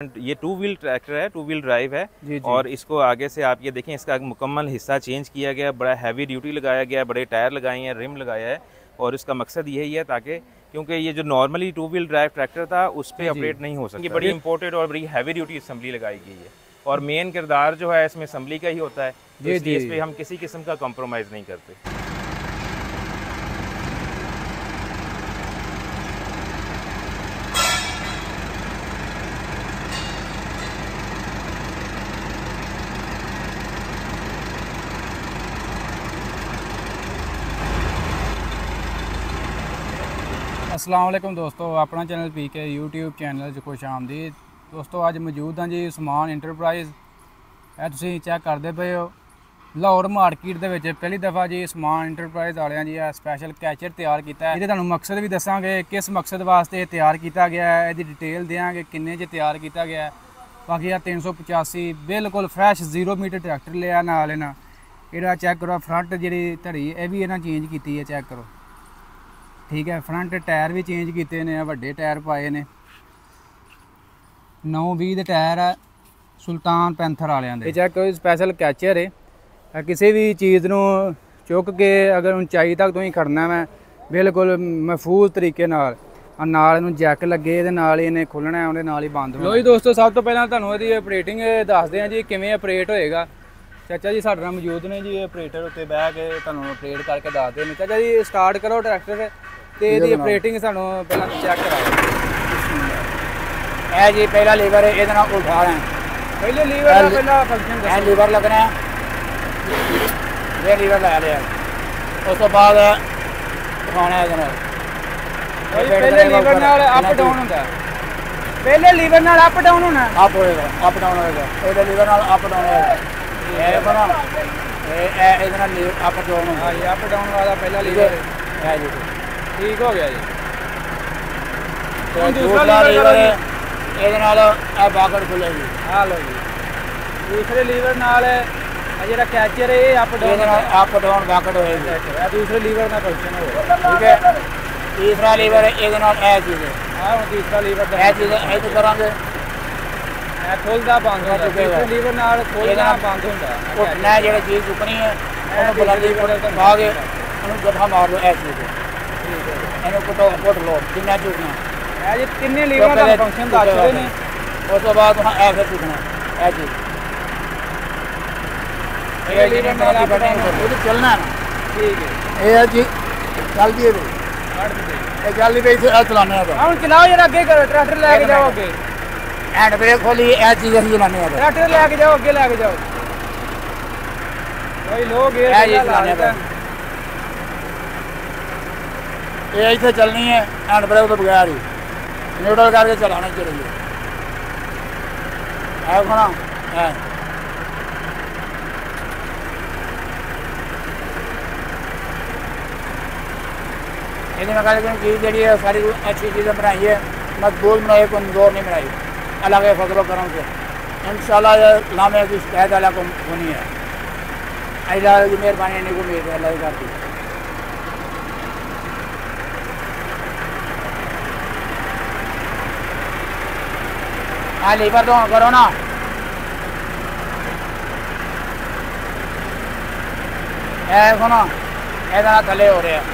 ये two wheel tractor है, two wheel drive है जी। और इसको आगे से आप ये देखें, इसका मुकम्मल हिस्सा चेंज किया गया, बड़ा हैवी ड्यूटी लगाया गया, बड़े टायर लगाए हैं, रिम लगाया है। और इसका मकसद यही है ताकि क्योंकि ये जो normally two wheel drive tractor था उस पर ऑपरेट नहीं हो सकता। ये बड़ी इंपोर्टेड और बड़ी हैवी ड्यूटी असम्बली लगाई गई है और मेन किरदार जो है इसमें असम्बली का ही होता है, तो इसलिए इस पर हम किसी किस्म का कॉम्प्रोमाइज़ नहीं करते। अस्सलाम वालेकुम दोस्तों, अपना चैनल पीके यूट्यूब चैनल च खुश आमदीद। दोस्तों अज मौजूद हाँ जी समान इंटरप्राइज़। तुसीं चैक करते पे हो लाहौर मार्केट दे विच पहली दफ़ा जी समान इंटरप्राइज़ वालियां जी स्पैशल कैचर तैयार किया है। ये तुहानूं मकसद भी दसांगे किस मकसद वास्ते तैयार किया गया है, इसकी डिटेल देंगे किन्ने च तैयार किया गया है। बाकी 385 बिल्कुल फ्रैश 0 मीटर ट्रैक्टर लिया नाल इन्हां। इहदा चैक करो फ्रंट जी धड़ी यह भी इन्हां चेंज की है, चैक करो ठीक है। फ्रंट टायर भी चेंज किए ने, वड्डे टायर पाए ने, 9-20 के टायर है सुल्तान पैंथर वालियां दे। चैक करो स्पैशल कैचर है, किसी भी चीज़ नूं चुक के अगर ऊंचाई तक तुसीं खड़ना है बिल्कुल महफूज तरीके नाल जैक लगे ते नाल ही इन्हें खुलना है, उहदे नाल ही बंद होना। लो जी दोस्तों, सब तो पहलां तुहानूं इहदी ऑपरेटिंग दसदे हां जी किवें ऑपरेट होएगा। चाचा जी साडे नाल मौजूद ने जी, ऑपरेटर उत्ते बह के तुहानूं ऑपरेट करके दसदे ने। चाचा जी स्टार्ट करो ट्रैक्टर ते इहदी ऑपरेटिंग सानूं पहलां चैक कराओ। ए जी पहला लीवर है, इहदे नाल उठा रहे हैं। पहले लीवर का पहला फंक्शन दसो। लीवर लगना है, ये लीवर लगा लिया, उस तो बाद उठाना है इहदे नाल। पहले लीवर नाल अप डाउन होंदा है, पहले लीवर नाल अप डाउन होना है, अप होएगा, अप डाउन होएगा। पहले लीवर नाल अप डाउन होएगा, ये बना ये इहदे नाल अप डाउन होना। हां ये अप डाउन वाला पहला लीवर है जी, ठीक हो गया जी। तो दूसरा लीवर है, ਇਹਦੇ ਨਾਲ ਇਹ ਬਾਕਟ ਖੁੱਲੇਗੀ। ਆ ਲਓ ਜੀ ਦੂਸਰੇ ਲੀਵਰ ਨਾਲ ਇਹ ਜਿਹੜਾ ਕੈਚਰ ਹੈ ਇਹ ਅਪ ਡਾਊਨ ਅਪ ਡਾਊਨ ਬਾਕਟ ਹੋਏਗੀ। ਇਹ ਦੂਸਰੇ ਲੀਵਰ ਦਾ ਫੰਕਸ਼ਨ ਹੋਏਗਾ, ਠੀਕ ਹੈ। ਤੀਸਰਾ ਲੀਵਰ ਇਹਦੇ ਨਾਲ ਇਹ ਚੀਜ਼ ਹੈ, ਆ ਹੁਣ ਤੀਸਰਾ ਲੀਵਰ ਦਾ ਇਹ ਚੀਜ਼ ਇਹ ਤੋਂ ਕਰਾਂਗੇ, ਇਹ ਖੁੱਲਦਾ ਬੰਦ ਹੁੰਦਾ। ਤੀਸਰੇ ਲੀਵਰ ਨਾਲ ਖੁੱਲਦਾ ਬੰਦ ਹੁੰਦਾ। ਉੱਠਣਾ ਜਿਹੜੀ ਚੀਜ਼ ਚੁੱਕਣੀ ਹੈ ਉਹਨੂੰ ਬੁਲੰਦੀ ਪਾ ਕੇ ਉਹਨੂੰ ਗੱਠਾ ਮਾਰ ਲਓ। ਇਹ ਚੀਜ਼ ਠੀਕ ਹੈ, ਇਹਨੂੰ ਘੁੱਟ ਲਓ ਜਿੰਨਾ ਚੁੱਕਣਾ। ਇਹ ਤਿੰਨੇ ਲੀਵਰ ਦਾ ਫੰਕਸ਼ਨ ਦੱਸ ਰਹੇ ਨੇ। ਉਸ ਤੋਂ ਬਾਅਦ ਹੁਣ ਇਹ ਫਿਰ ਚੁੱਕਣਾ ਇਹ ਚੀਜ਼, ਇਹ ਲੀਵਰ ਨਾਲ ਉਹ ਚੱਲਣਾ ਨਾ। ਠੀਕ ਹੈ, ਇਹ ਜੀ ਚੱਲਦੀ ਹੈ ਇਹ ਚੱਲਦੀ ਪਈ ਇਹ ਚਲਾਉਂਦੇ ਆ। ਹੁਣ ਚਲਾਓ ਜਰਾ, ਅੱਗੇ ਕਰੋ ਟਰੈਕਟਰ ਲੈ ਕੇ ਜਾਓ ਅੱਗੇ। हैंड ब्रेक खोली, यह चीज़ ਅਸੀਂ ਚਲਾਉਂਦੇ ਆ। ट्रैक्टर ਲੈ ਕੇ ਜਾਓ ਅੱਗੇ, ਲੈ ਕੇ ਜਾਓ भाई लोग ये चलाने पे ये इसे चलनी है हैंड ब्रेक तो बगैर ही न्यूट्रल करके चलाना चाहिए। है खाना है चीज़ जी सारी अच्छी चीज़ें बनाई है, मजबूत बनाई, कमज़ोर नहीं बनाई। अलग है फजलो करम से इंशाल्लाह लामे की शिकायत अलग को होनी है। अल्लाह की मेहरबानी नहीं को उम्मीद है, अल्लाह की करती। हाँ लीवर तो करो ना, सुनो ये थले हो रहे हैं,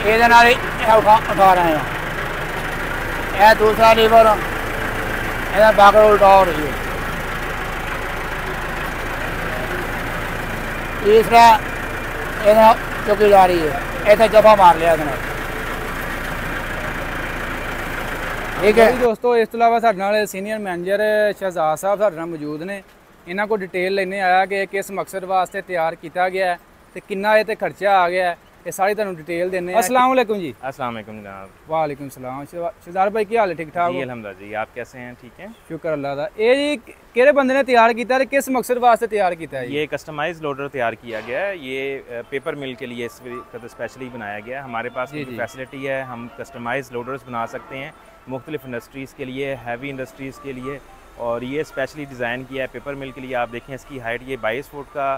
ये उठा रहे हैं। यह दूसरा लीवर ये बाकड़ उल्टा हो रही है। तीसरा ये चुकी जा रही है, ऐसे जफा मार लिया ठीक है। दोस्तों इस तो अलावा साडे नाल सीनियर मैनेजर शहजाद साहब साडे नाल मौजूद ने। इन्हां को डिटेल लेने आया कि किस मकसद वास्ते तैयार किया गया है तो कितना ये खर्चा आ गया है, ये सारी तुहानूं डिटेल देने। अस्सलाम वालेकुम जी। अस्सलाम वालेकुम जनाब। वालेकुम सलाम। शहजाद भाई क्या हाल है, ठीक ठाक? जी अल्हम्दुलिल्लाह जी, आप कैसे हैं? ठीक हैं, शुक्र अल्लाह दा। ये जी किहड़े बंदे ने तैयार किया है, किस मकसद वास्ते तैयार किया है? ये कस्टमाइज लोडर तैयार किया गया है, ये पेपर मिल के लिए स्पेशली बनाया गया है। हमारे पास फैसिलिटी है, हम कस्टमाइज लोडर्स बना सकते हैं मुख्तलिफ इंडस्ट्रीज़ के लिए, हैवी इंडस्ट्रीज़ के लिए। और ये स्पेशली डिज़ाइन किया है पेपर मिल के लिए। आप देखें इसकी हाइट ये 22 फुट का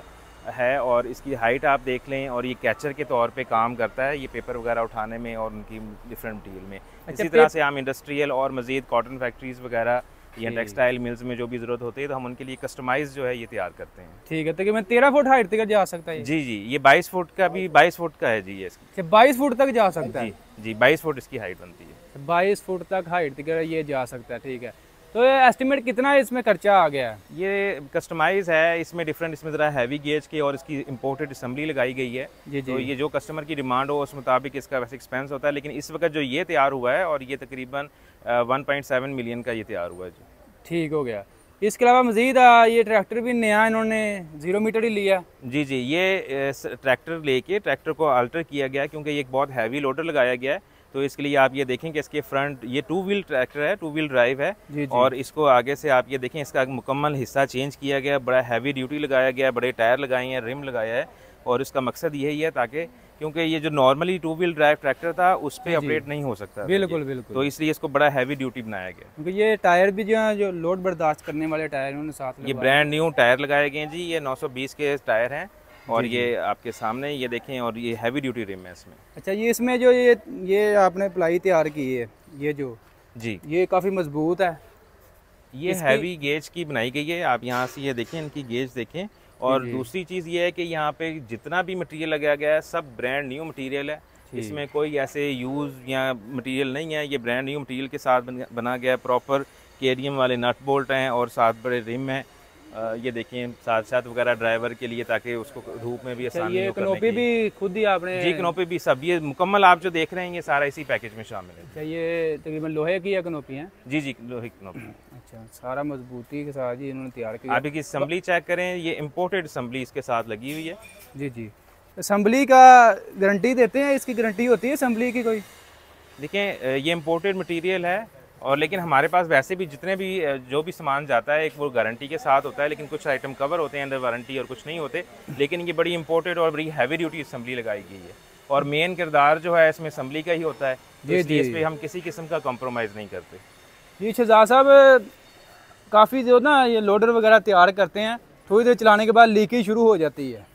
है और इसकी हाइट आप देख लें, और ये कैचर के तौर पे काम करता है, ये पेपर वगैरह उठाने में और उनकी डिफरेंट मटीरियल में। इसी तरह से हम इंडस्ट्रियल और मज़ीद कॉटन फैक्ट्रीज़ वगैरह या टेक्सटाइल मिल्स में जो भी ज़रूरत होती है तो हम उनके लिए कस्टमाइज जो है ये तैयार करते हैं। ठीक है, तकरीबन 13 फुट हाइट तक जा सकता है? जी जी, ये 22 फुट का भी 22 फुट का है जी ये इसकी। 22 फुट तक जा सकता है? जी 22 फुट इसकी हाइट बनती है। 22 फुट तक हाइट तक ये जा सकता है। ठीक है, तो ये एस्टिमेट कितना इसमें खर्चा आ गया है? ये कस्टमाइज है, इसमें डिफरेंट, इसमें ज़रा हैवी गेज के और इसकी इंपोर्टेड असम्बली लगाई गई है। जी तो ये जो कस्टमर की डिमांड हो उस मुताबिक इसका वैसे एक्सपेंस होता है, लेकिन इस वक्त जो ये तैयार हुआ है और ये तकरीबन 1.7 मिलियन का ये तैयार हुआ है जी। ठीक हो गया। इसके अलावा मज़ीद ये ट्रैक्टर भी नया इन्होंने 0 मीटर ही लिया? जी जी, ये ट्रैक्टर लेके ट्रैक्टर को अल्टर किया गया क्योंकि ये एक बहुत हैवी लोडर लगाया गया है। तो इसके लिए आप ये देखें कि इसके फ्रंट ये 2 व्हील ट्रैक्टर है, 2 व्हील ड्राइव है। जी जी। और इसको आगे से आप ये देखें इसका मुकम्मल हिस्सा चेंज किया गया, बड़ा हैवी ड्यूटी लगाया गया, बड़े टायर लगाए हैं, रिम लगाया है। और इसका मकसद यही है ताकि, क्योंकि ये जो नॉर्मली 2 व्हील ड्राइव ट्रैक्टर था उस पर ऑपरेट नहीं हो सकता। बिल्कुल बिल्कुल। तो इसलिए इसको बड़ा हैवी ड्यूटी बनाया गया, क्योंकि ये टायर भी जो है जो लोड बर्दाश्त करने वाले टायर उन्होंने साथ ये ब्रांड न्यू टायर लगाए गए हैं जी। ये 920 के टायर हैं और ये आपके सामने ये देखें, और ये हैवी ड्यूटी रिम है इसमें। अच्छा, ये इसमें जो ये आपने प्लाई तैयार की है, ये जो जी ये काफ़ी मजबूत है। ये हैवी गेज की बनाई गई है। आप यहाँ से ये देखें, इनकी गेज देखें। और दूसरी चीज़ ये है कि यहाँ पे जितना भी मटेरियल लगाया गया है सब ब्रांड न्यू मटेरियल है। इसमें कोई ऐसे यूज़ या मटेरियल नहीं है, ये ब्रांड न्यू मटेरियल के साथ बना गया है। प्रॉपर केरियम वाले नट बोल्ट हैं और साथ बड़े रिम हैं। ये देखें साथ वगैरह ड्राइवर के लिए, ताकि उसको धूप में भी आसानी हो। ये कनोपी भी खुद ही आपने? जी, कनोपी भी सब, ये मुकम्मल आप जो देख रहे हैं ये सारा इसी पैकेज में शामिल है। अच्छा, ये तकरीबन लोहे की है कनोपी है? जी जी, लोहे की कनोपी। अच्छा, सारा मजबूती के साथ ही इन्होंने तैयार किया। आप इसकी असम्बली चेक करें, ये इम्पोर्टेड असम्बली इसके साथ लगी हुई है। जी जी। असम्बली का गारंटी देते हैं? इसकी गारंटी होती है असम्बली की कोई? देखें, ये इम्पोर्टेड मटेरियल है और लेकिन हमारे पास वैसे भी जितने भी जो भी सामान जाता है एक वो गारंटी के साथ होता है, लेकिन कुछ आइटम कवर होते हैं अंडर वारंटी और कुछ नहीं होते। लेकिन ये बड़ी इंपोर्टेड और बड़ी हैवी ड्यूटी असम्बली लगाई गई है और मेन किरदार जो है इसमें असम्बली का ही होता है। तो इसलिए इस पर हम किसी किस्म का कॉम्प्रोमाइज़ नहीं करते। जी शहजाद साहब, काफ़ी जो ना ये लोडर वगैरह तैयार करते हैं, थोड़ी देर चलाने के बाद लीकेज शुरू हो जाती है।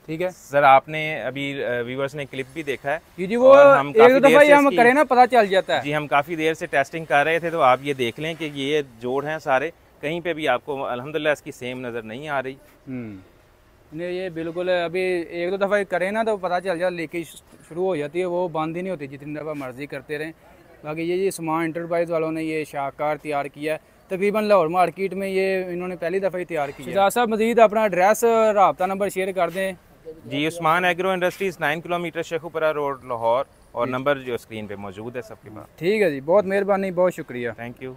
ठीक है सर, आपने अभी व्यूअर्स ने क्लिप भी देखा है जी, वो एक दफ़ा हम करें ना पता चल जाता है। जी, हम काफ़ी देर से टेस्टिंग कर रहे थे, तो आप ये देख लें कि ये जोड़ हैं सारे, कहीं पे भी आपको अल्हम्दुलिल्लाह इसकी सेम नज़र नहीं आ रही। नहीं, ये बिल्कुल अभी एक दो दफ़ा करें ना तो पता चल जाता, लीकेज शुरू हो जाती है, वो बंद ही नहीं होती जितनी दफ़ा मर्जी करते रहें। बाकी ये स्मार्ट इंटरप्राइज वालों ने ये शाहकार तैयार किया है, तकरीबन लाहौर मार्केट में ये इन्होंने पहली दफ़ा ही तैयार किया। शहजाद साहब, मज़ीद अपना एड्रेस राब्ता नंबर शेयर कर दें। जी, उस्मान एग्रो इंडस्ट्रीज़ 9 किलोमीटर शेखुपुरा रोड लाहौर, और नंबर जो स्क्रीन पे मौजूद है सबके पास। ठीक है जी, बहुत मेहरबानी, बहुत शुक्रिया, थैंक यू।